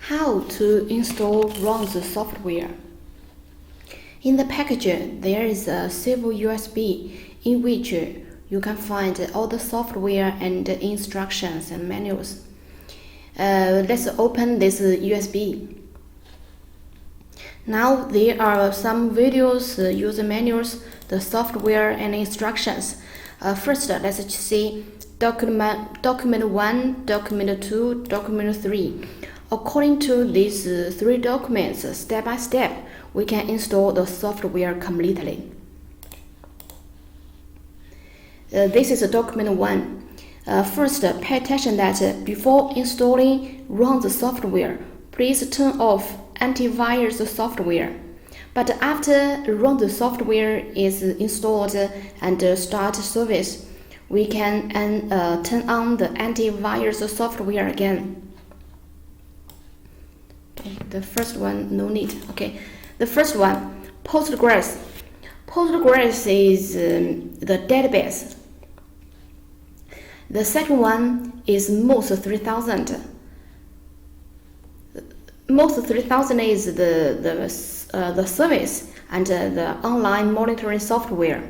How to install Ronds software. In the package, there is a simple USB in which you can find all the software and instructions and manuals. Let's open this USB. Now there are some videos, user manuals, the software and instructions. First, let's see document 1, document 2, document 3. According to these 3 documents, step by step, we can install the software completely. This is document 1. First, pay attention that before installing Ronds software, please turn off antivirus software. But after Ronds software is installed and start service, we can turn on the antivirus software again. Okay, the first one, no need. Okay, the first one, Postgres. Postgres is the database. The second one is MOS 3000. MOS 3000 is the service and the online monitoring software.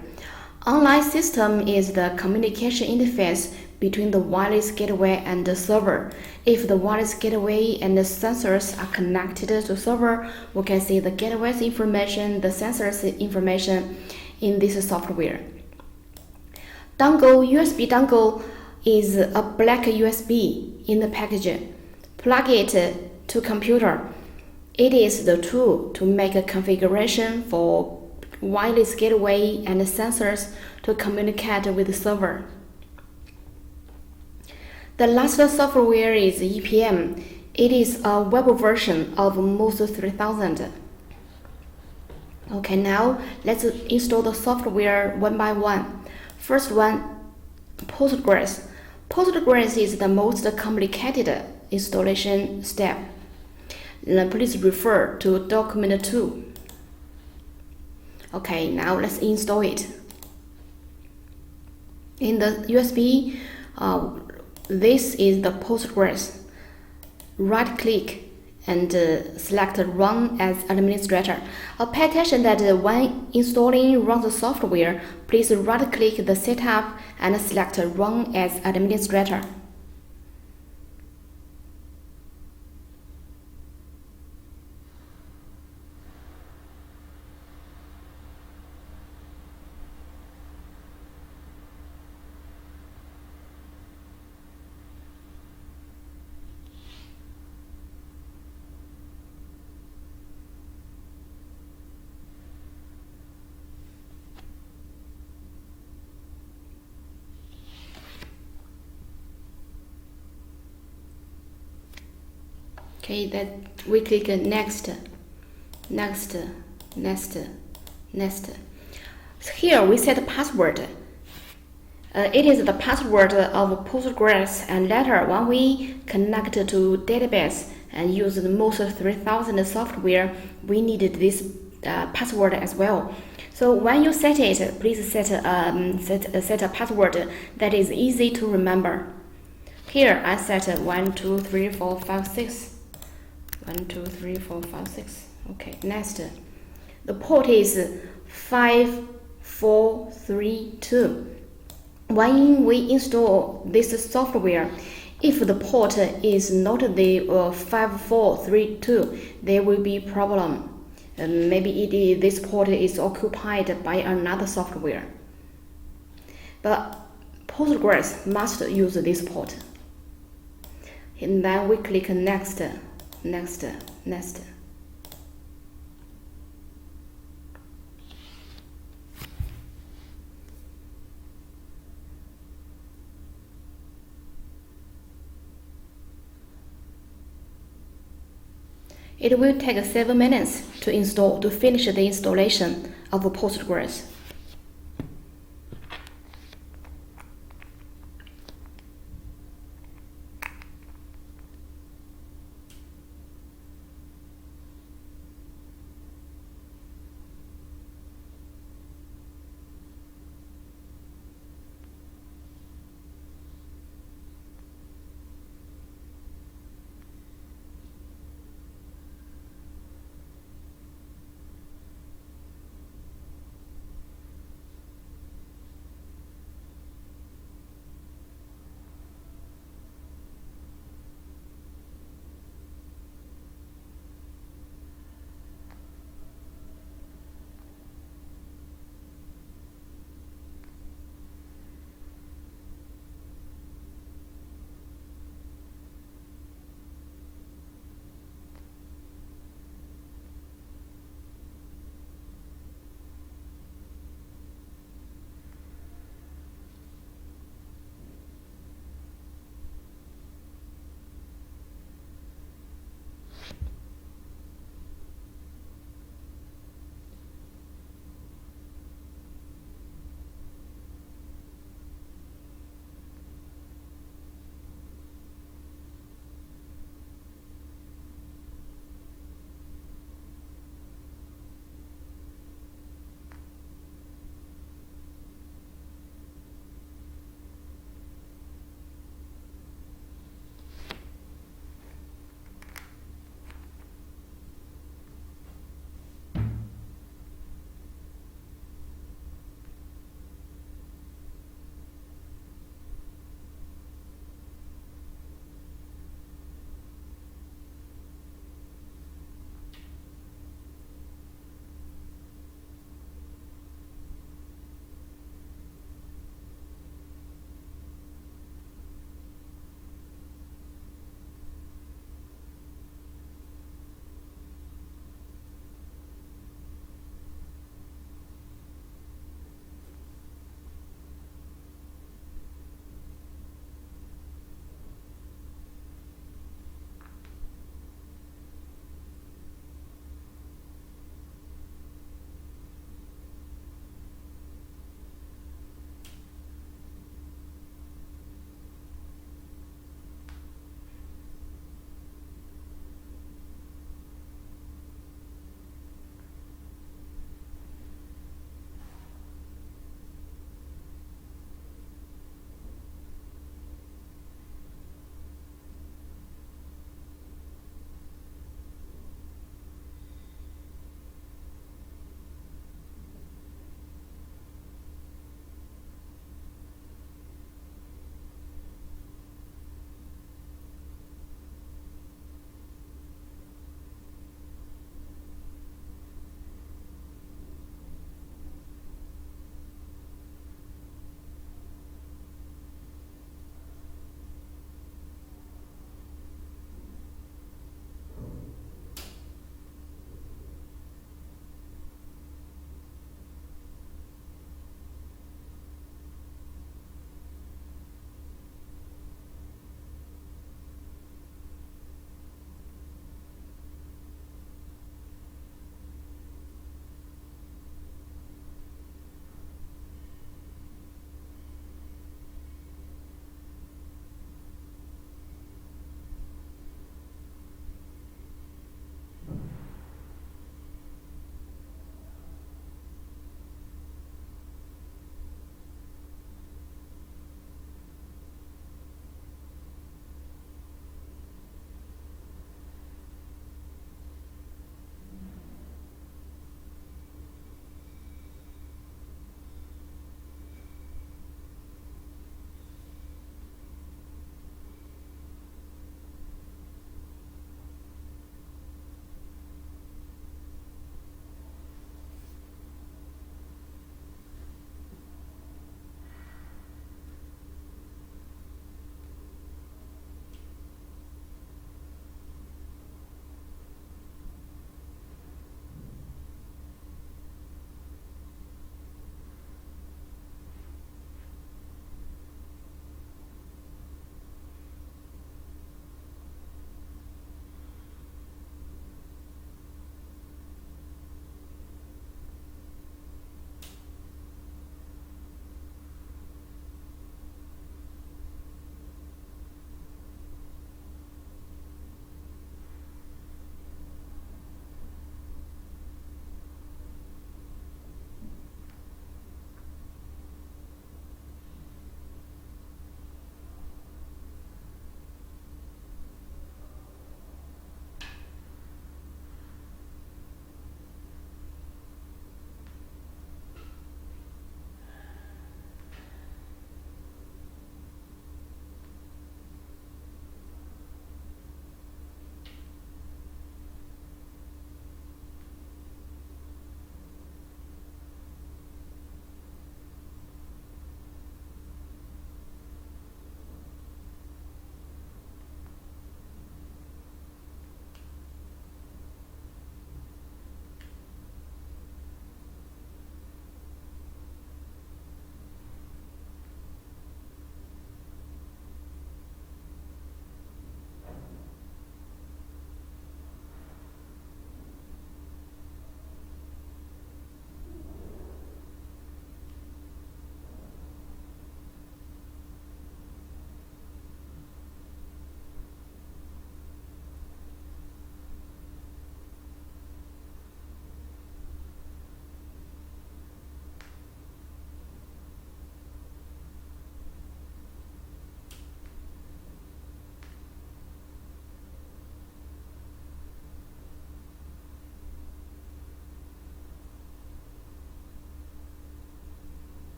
Online system is the communication interface between the wireless gateway and the server. If the wireless gateway and the sensors are connected to server, we can see the gateway's information, the sensors information in this software. Dongle, USB dongle is a black USB in the package. Plug it to computer. It is the tool to make a configuration for wireless gateway and sensors to communicate with the server. The last software is EPM. It is a web version of MOS 3000. Okay, now let's install the software one by one. First one, Postgres. Postgres is the most complicated installation step. Please refer to document 2. Okay, now let's install it. In the USB, this is the Postgres. Right click and select Run as administrator. Pay attention that when installing Ronds software, please right click the setup and select Run as administrator. Okay, that we click next. Here we set password. It is the password of Postgres, and later when we connect to database and use the MOS 3000 software, we needed this password as well. So when you set it, please set a password that is easy to remember. Here I set 1, 2, 3, 4, 5, 6. 1, 2, 3, 4, 5, 6. Okay, next. The port is 5432. When we install this software, if the port is not the 5432, there will be problem. Maybe this port is occupied by another software. But Postgres must use this port. And then we click next. It will take 7 minutes to finish the installation of Postgres.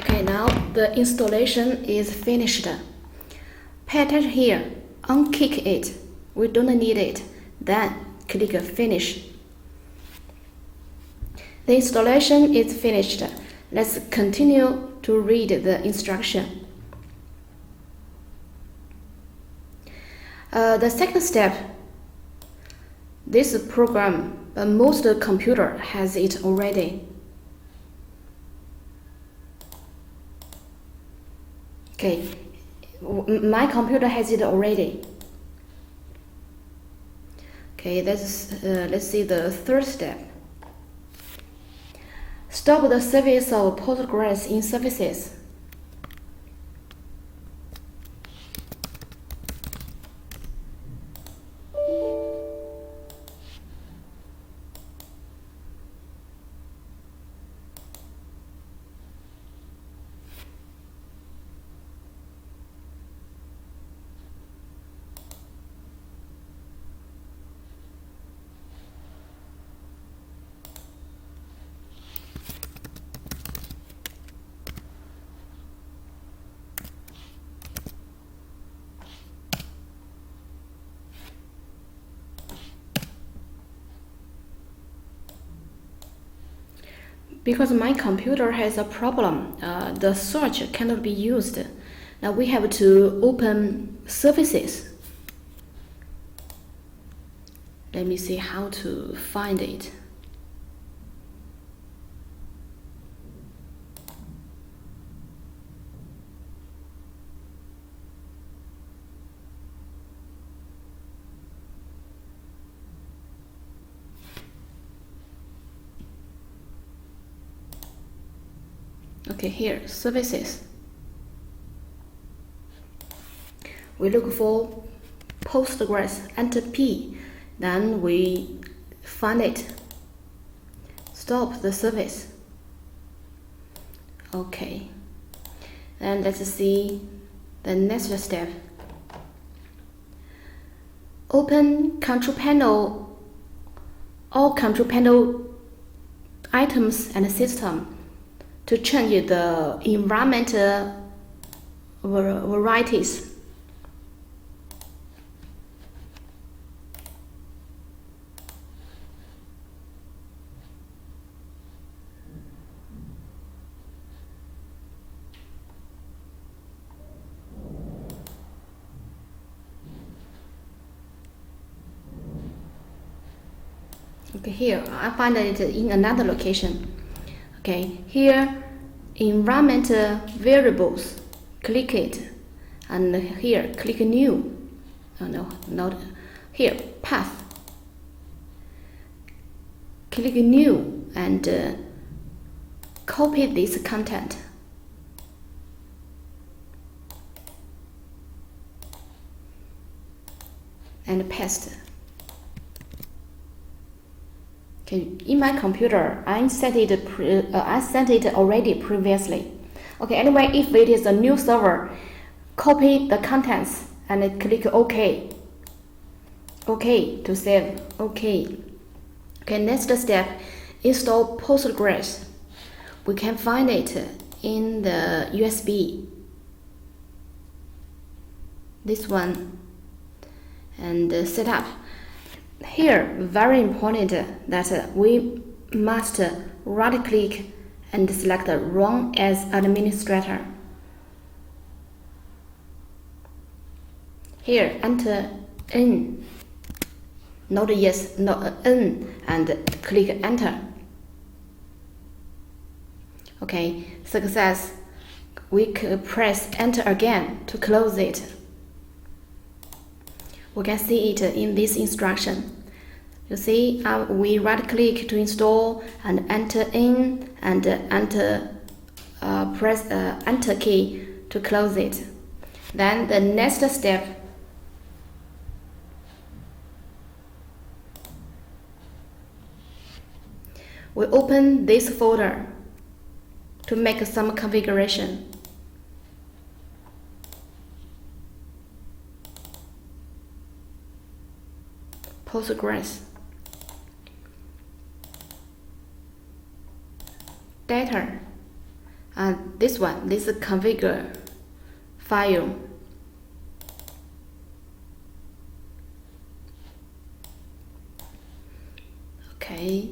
Okay, now the installation is finished. Pay attention here, unkick it. We don't need it. Then click Finish. The installation is finished. Let's continue to read the instruction. The second step, this program, but most computer has it already. Okay, my computer has it already. Okay, let's see the third step. Stop the service of Postgres in services. Because my computer has a problem, the search cannot be used. Now we have to open services. Let me see how to find it. Okay, here, services. We look for Postgres, enter P, then we find it. Stop the service. Okay, and let's see the next step. Open control panel, all control panel items and system to change the environment varieties. Okay, here I find it in another location. Okay, here environment variables, click it, and here click new. Oh no, not here, path. Click new and copy this content. And paste. Okay, in my computer, I sent it already previously. Okay, anyway, if it is a new server, copy the contents and click OK. OK to save. OK. Okay, next step, install Postgres. We can find it in the USB. This one. And set up. Here, very important that we must right-click and select Run as administrator. Here, enter N, not yes, not N, and click Enter. Okay, success. We press Enter again to close it. We can see it in this instruction. You see, we right-click to install and enter in and press Enter key to close it. Then the next step, we open this folder to make some configuration. Postgres, data, This one, this is configure file. Okay,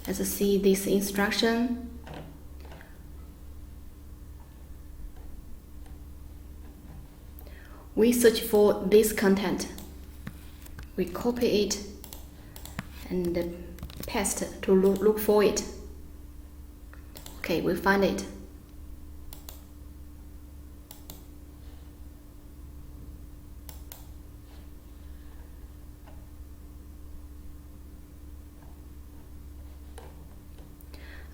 let's see this instruction. We search for this content. We copy it and paste to look for it. Okay, we find it.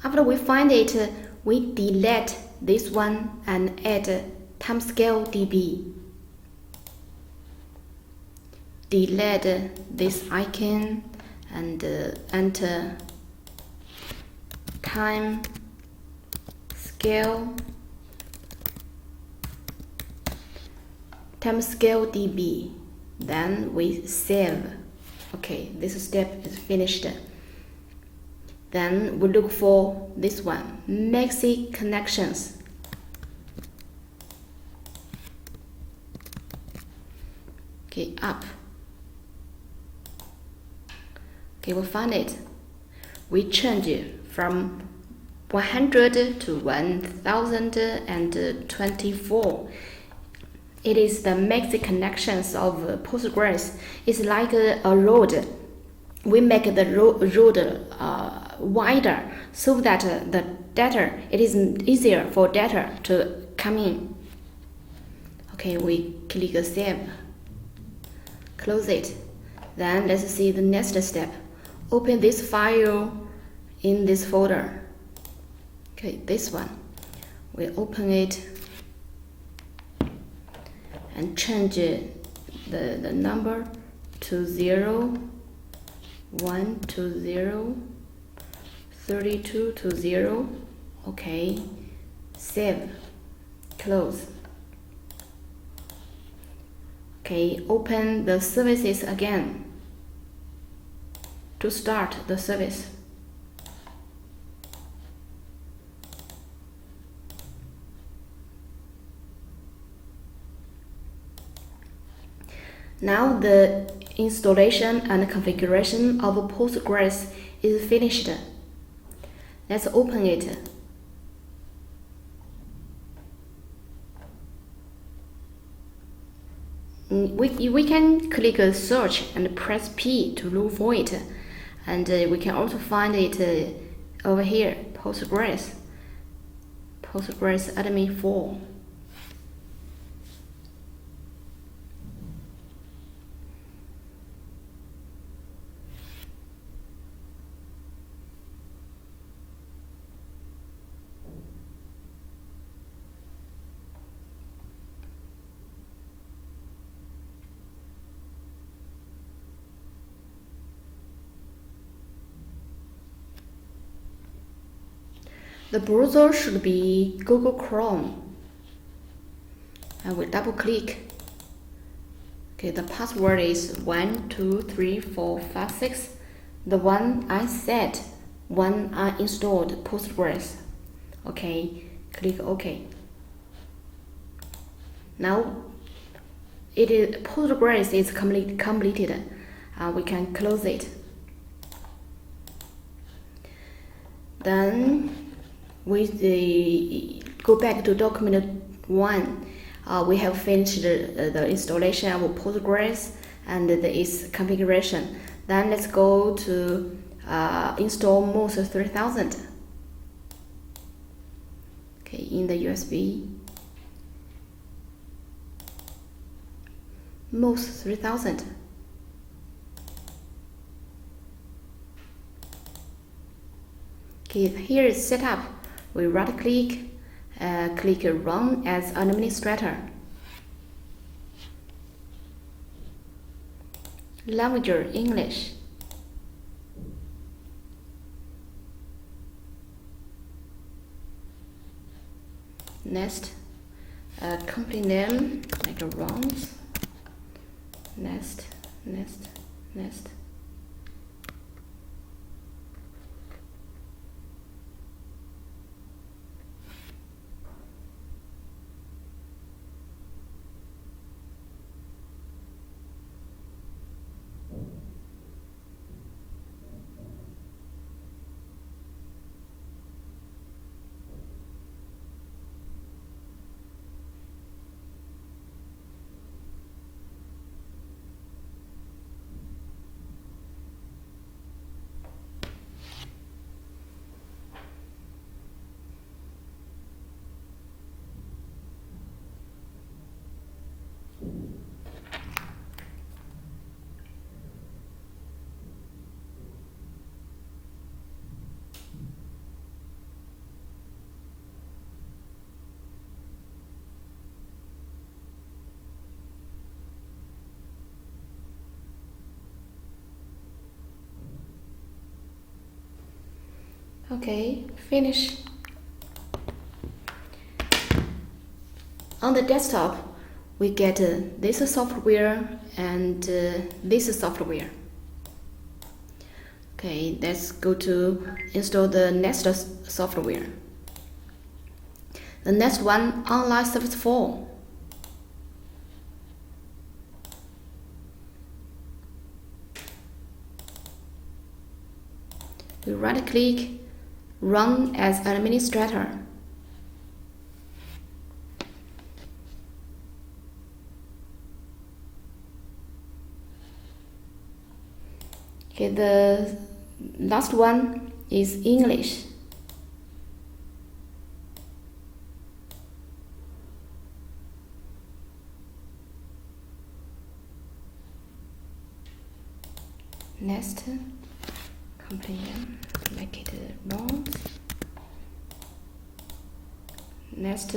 After we find it, we delete this one and add timescale db. Delete this icon and enter time scale db. Then we save. Okay, this step is finished. Then we look for this one, Maxi connections. Okay, up. Okay, we find it. We change it from 100 to 1024. It is the maxi connections of Postgres. It's like a road. We make the road wider so that the data, it is easier for data to come in. Okay, we click save. Close it. Then let's see the next step. Open this file in this folder. Okay, this one. We open it and change the number to 0, 1 to 0, 32 to 0. Okay, save, close. Okay, open the services again to start the service. Now the installation and configuration of Postgres is finished. Let's open it. We can click search and press P to look for it, and we can also find it over here, Postgres admin 4. The browser should be Google Chrome. I will double click. Okay, the password is 123456. The one I set when I installed Postgres. Okay, click OK. Now Postgres is completed. We can close it. Then we go back to document 1. We have finished the installation of Postgres and its configuration. Then let's go to install MOS 3000. Okay, in the USB. MOS 3000. Okay, here is setup. We right click, click Run as administrator. Language English. Next, company name like Ronds. Next. Okay, finish. On the desktop, we get this software and this software. Okay, let's go to install the next software. The next one, Online Service 4. We right-click, Run as administrator. Okay, the last one is English. Next, complete, make it Ronds. Next,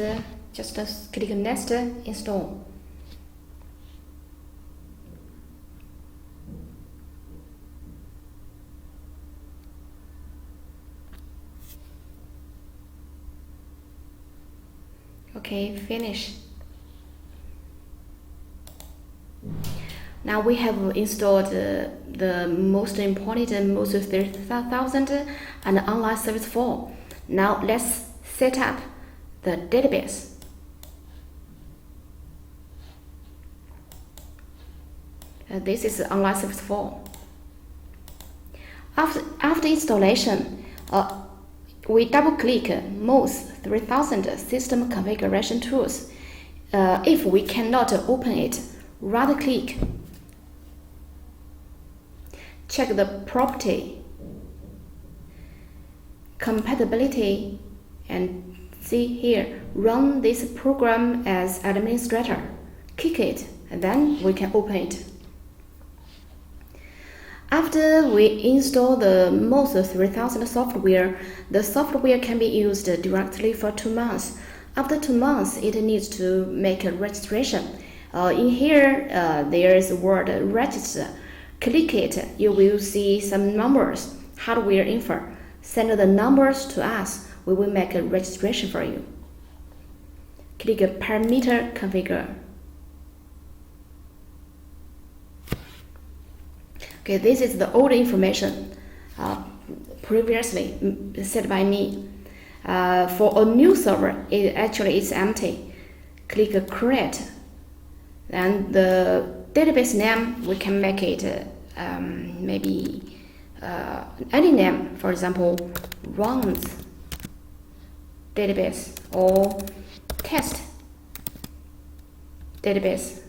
just click Next, install. Okay, finish. Now we have installed the most important most 30,000 and Online Service 4. Now let's set up the database. This is Online Service 4. After installation, we double-click most 3000 system configuration tools. If we cannot open it, right-click, check the property, compatibility, and see here, run this program as administrator. Click it, and then we can open it. After we install the most 3000 software, the software can be used directly for 2 months. After 2 months, it needs to make a registration. In here, there is the word register. Click it, you will see some numbers, hardware info. Send the numbers to us, we will make a registration for you. Click Parameter Configure. Okay, this is the old information previously set by me. For a new server, it's empty. Click Create. And the database name, we can make it maybe any name, for example, Ronds database or test database.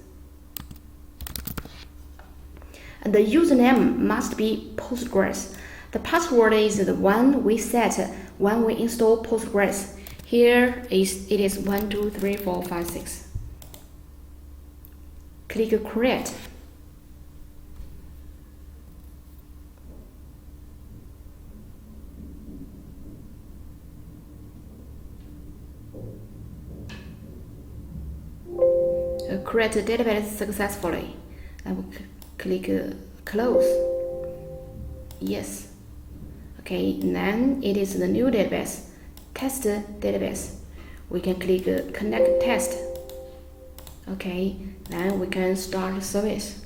And the username must be Postgres. The password is the one we set when we install Postgres. Here it is 1, 2, 3, 4, 5, 6. Click Create. Create a database successfully. I will click Close. Yes. Okay, then it is the new database, test database. We can click Connect Test. Okay, then we can start service.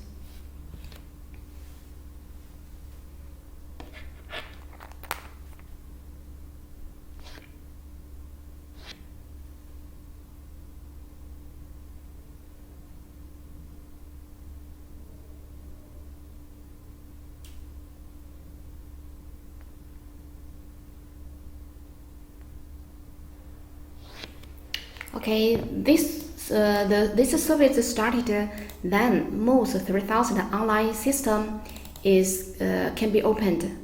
Okay, this service started. Then most 3000 online system can be opened.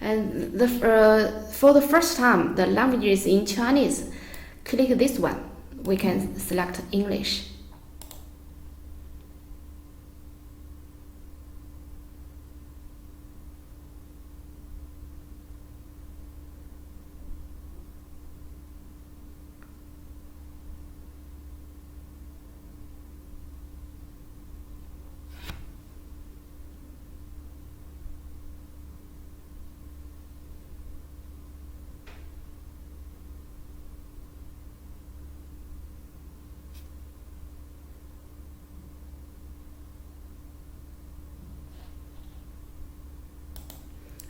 And for the first time, the language is in Chinese. Click this one. We can select English.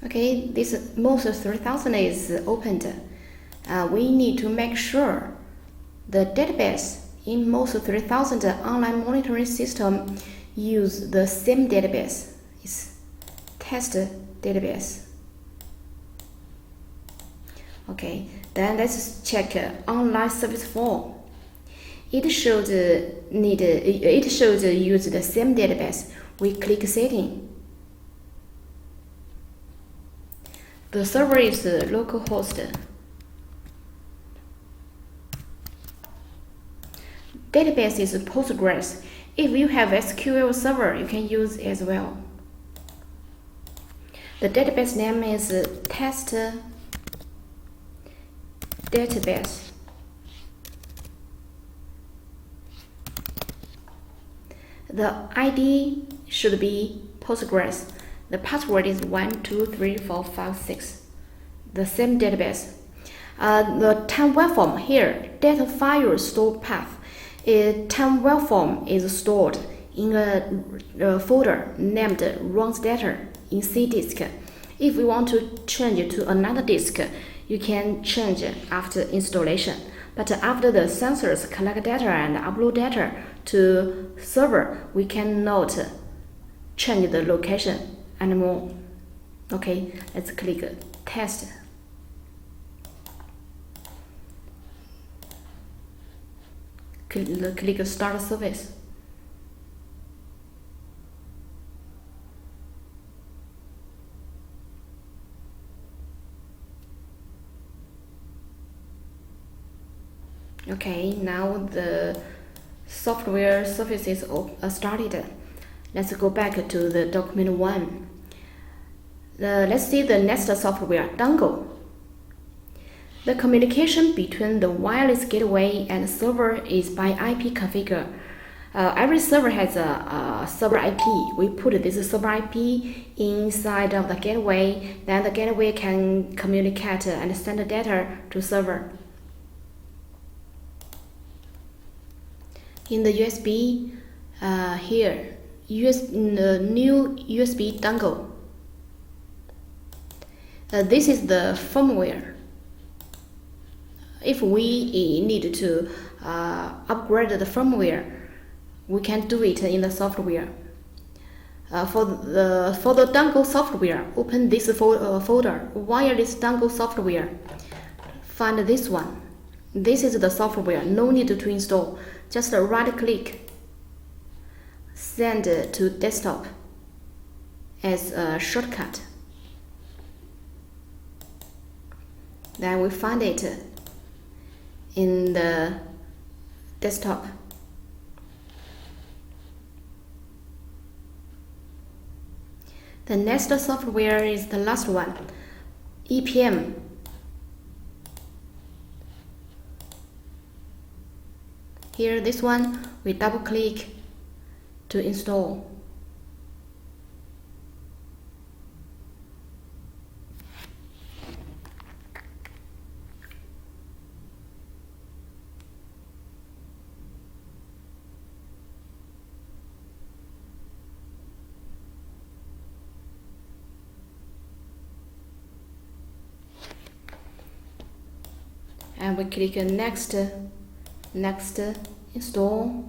Okay, this most 3000 is opened. We need to make sure the database in most 3000 online monitoring system use the same database. It's test database. Okay, then let's check online service form. It shows use the same database. We click setting. The server is localhost. Database is Postgres. If you have SQL server, you can use as well. The database name is test database. The ID should be Postgres. The password is 123456. The same database. The time waveform here, data file store path. Time waveform is stored in a folder named Ronds data in C disk. If you want to change it to another disk, you can change after installation. But after the sensors collect data and upload data to server, we cannot change the location anymore. Okay, let's click test. Click start service. Okay, now the software services started. Let's go back to the document 1. Let's see the next software, dongle. The communication between the wireless gateway and server is by IP configure. Every server has a server IP. We put this server IP inside of the gateway, then the gateway can communicate and send data to server. In the USB, here, the new USB dongle. This is the firmware. If we need to upgrade the firmware, we can do it in the software. For the dongle software, open this folder, wireless dongle software. Find this one. This is the software, no need to install. Just right click, send to desktop as a shortcut. Then we find it in the desktop. The next software is the last one, EPM. Here, this one, we double click to install. And we click next, install.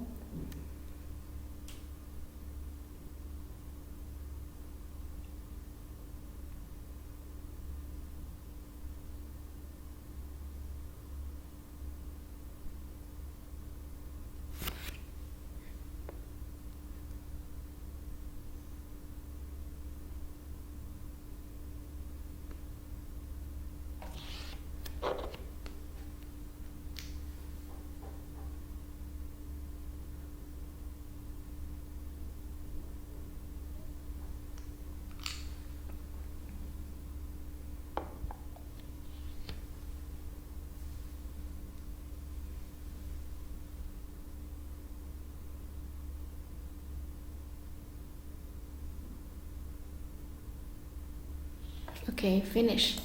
Okay, finish.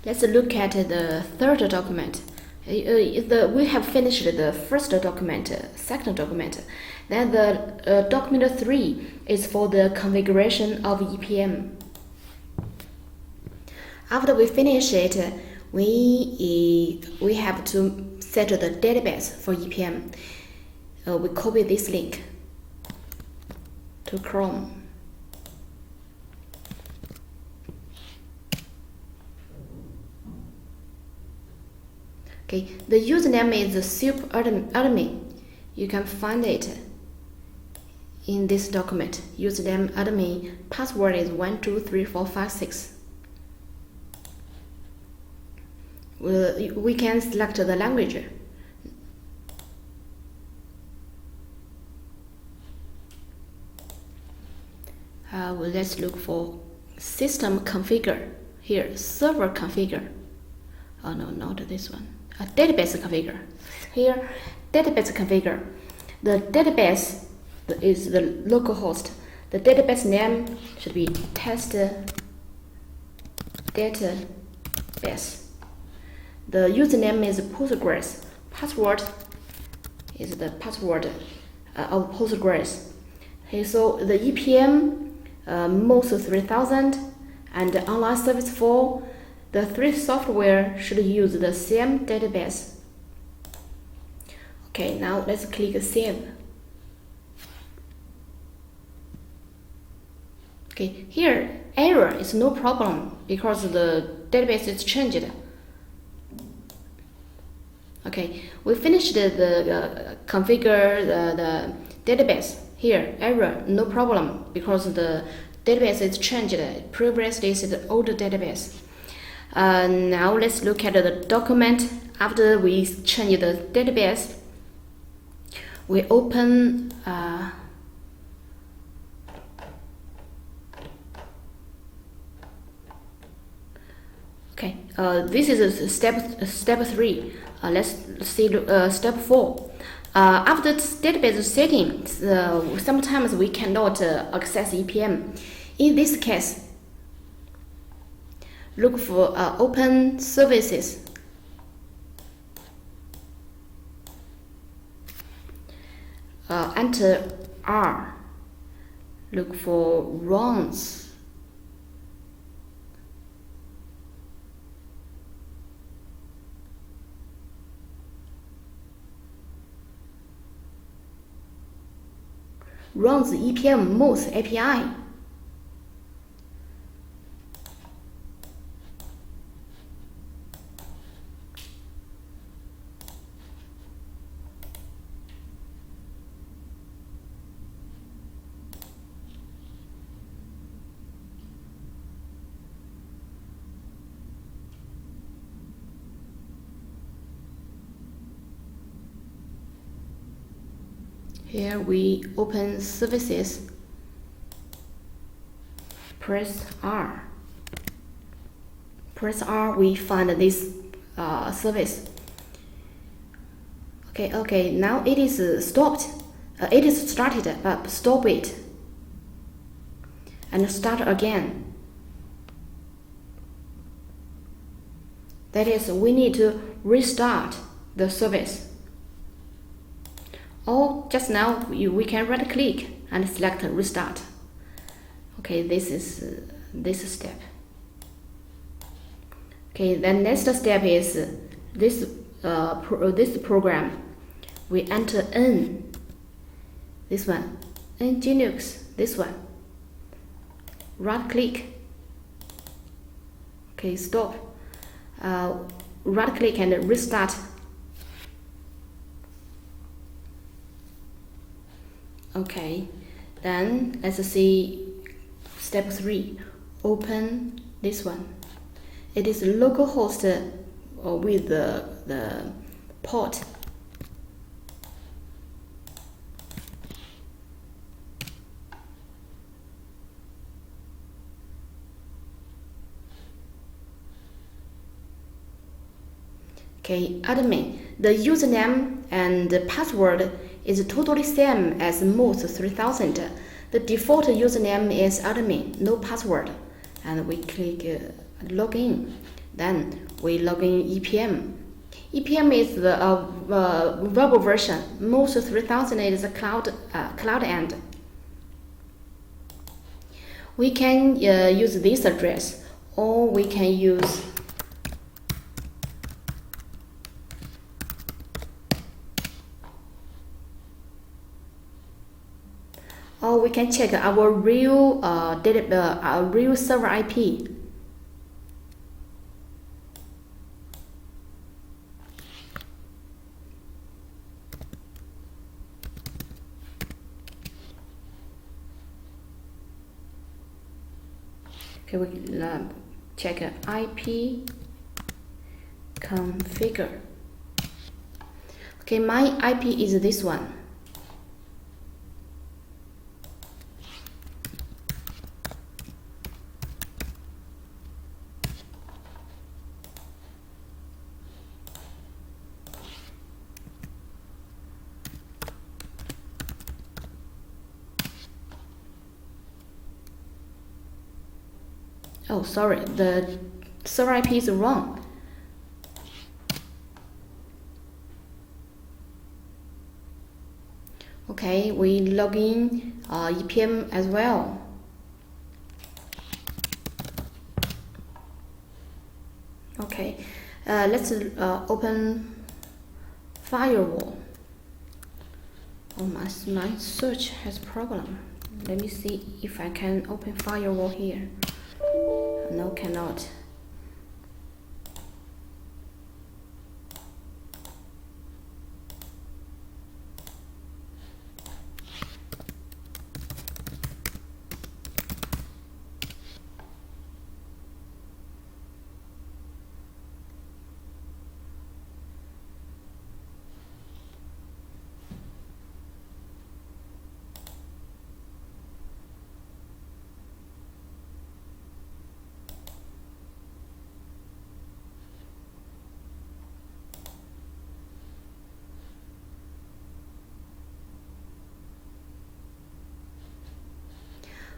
Let's look at the third document. We have finished the first document, second document. Then the document 3 is for the configuration of EPM. After we finish it, we have to set the database for EPM. We copy this link to Chrome. Okay, the username is admin. You can find it in this document. Username admin, password is 123456. We can select the language. Let's look for system configure. Here, server configure. Oh no, not this one. Database configure. Here, database configure. The database is the local host. The database name should be test database. The username is Postgres. Password is the password of Postgres. Okay, so the EPM, most 3000, and the online service 4, the 3 software should use the same database. Okay, now let's click Save. Okay, here error is no problem because the database is changed. Okay, we finished the configure the database. Here, error, no problem because the database is changed. Previously, it's the old database. Now let's look at the document. After we change the database, we open okay. This is step 3. Let's see step 4. After database setting, sometimes we cannot access EPM. In this case, look for open services. Enter R. Look for Ronds. Ronds EPM Mouse API. Here we open services, press R. Press R, we find this service. Okay, now it is stopped. It is started, but stop it and start again. That is, we need to restart the service. Or just now, we can right click and select restart. Okay, this is this step. Okay, the next step is this program. We enter N, this one, N Linux, this one. Right click. Okay, stop. Right click and restart. Okay, then let's see step 3. Open this one. It is localhost with the port. Okay, admin. The username and the password is totally same as most 3000. The default username is admin, no password. And we click login. Then we log in EPM. EPM is the web version. Most 3000 is a cloud end. We can use this address or we can use or we can check our real our real server IP. Okay, we check IP configure. Okay, my IP is this one. Oh, sorry, the server IP is wrong. Okay, we log in EPM as well. Okay, let's open firewall. Oh, my search has problem. Let me see if I can open firewall here. No, cannot.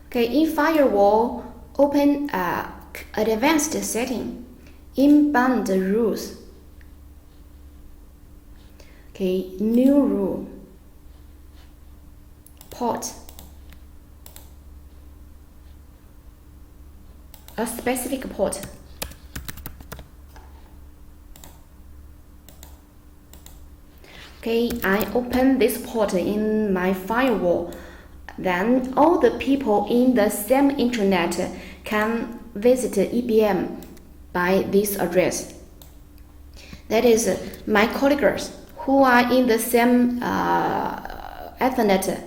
Okay, in firewall, open advanced setting, inbound rules. Okay, new rule, port, a specific port. Okay, I open this port in my firewall. Then all the people in the same internet can visit EPM by this address. That is, my colleagues who are in the same Ethernet,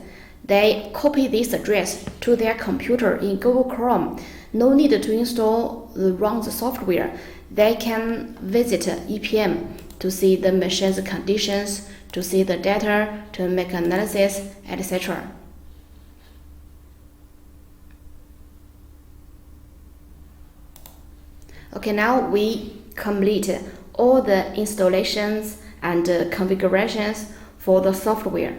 they copy this address to their computer in Google Chrome. No need to install the Ronds software. They can visit EPM to see the machine's conditions, to see the data, to make analysis, etc. Okay, now we complete all the installations and configurations for the software.